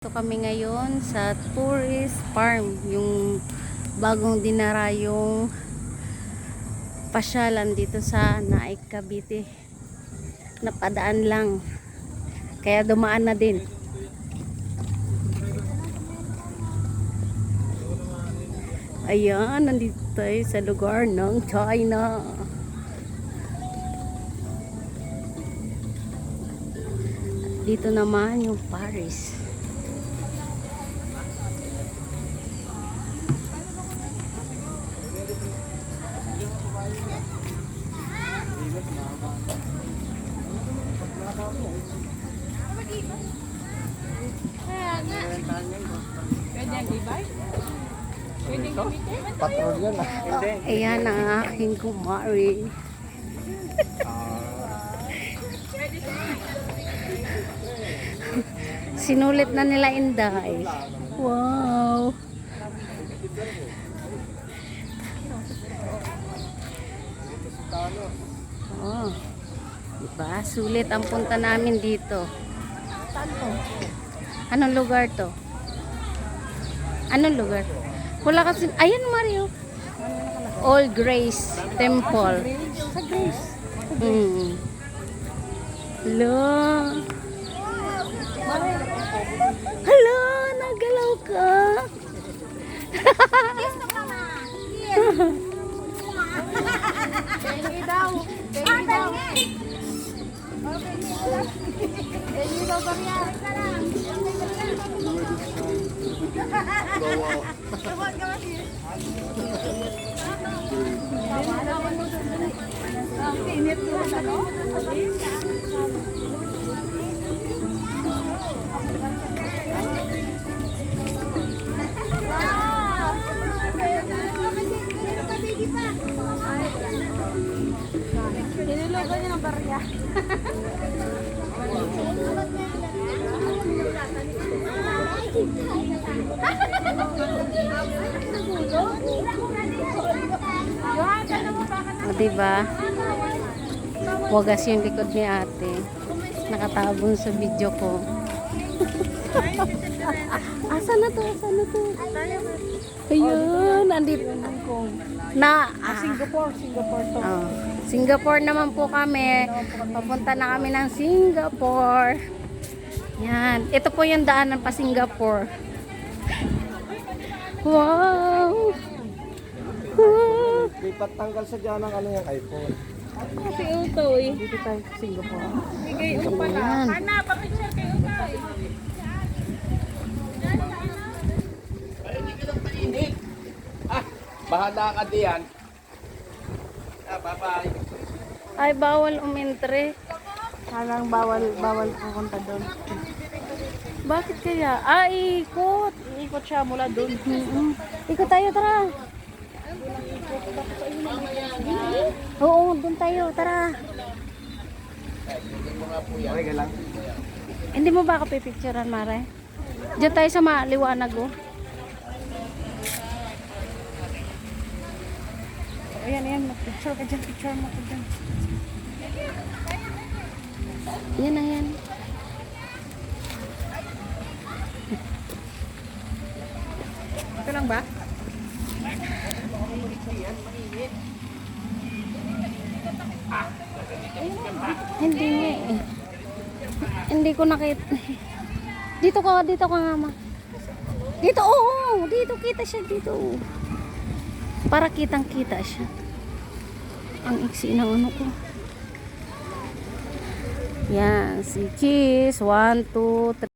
Ito kami ngayon sa tourist farm, yung bagong dinarayong pasyalan dito sa Naik, Cavite. Napadaan lang, kaya dumaan na din. Ayan, nandito tayo sa lugar ng China. Dito naman yung Paris. Patrol yan ah. Ayan ang aking kumari. Sinulit na nila Inday. Wow. Oh. Diba? Sulit ang punta namin dito. Anong lugar to? Anong lugar? Wala kasi, ayan Mario. All Grace Temple. Sa Grace. Hello. Hello, nagalaw ka. Nilulogo niya ng barya. O, diba? Wagas yung likod ni ate. Nakatabon sa video ko. Asa na to? Asa na to? Ayun, nandito. Singapore to. Oh, Singapore naman po kami. Papunta na kami ng Singapore. Yan. Ito po yung daanan pa Singapore. Wow! Lipat tanggal sa dyan ng ano yung iPhone. Kasi uto eh. Dito tayo sa Singapore. Bigay uto pala. Ayan. Ana, papicture kay uto eh. Bahala ka diyan. Bye-bye. Ay, bawal umintre. Parang bawal pupunta doon. Bakit kaya? Ah, ikot. Iikot siya mula doon. Ikot tayo, tara. Oo, doon tayo, tara. Okay ka lang. Hindi mo ba ako pipicturean, Mare? Diyan tayo sa maliwanag, oh. Ayan, mag-picture ka dyan. Picture mo ka dyan. Yan na yan. Ito lang ba? Hindi nga eh. Hindi ko nakita. Dito ka nga, ma. Dito, oo. Dito, kita siya dito. Para kitang-kita siya. Ang iksi ng ano ko. Yan, si Kiss. 1, 2, 3.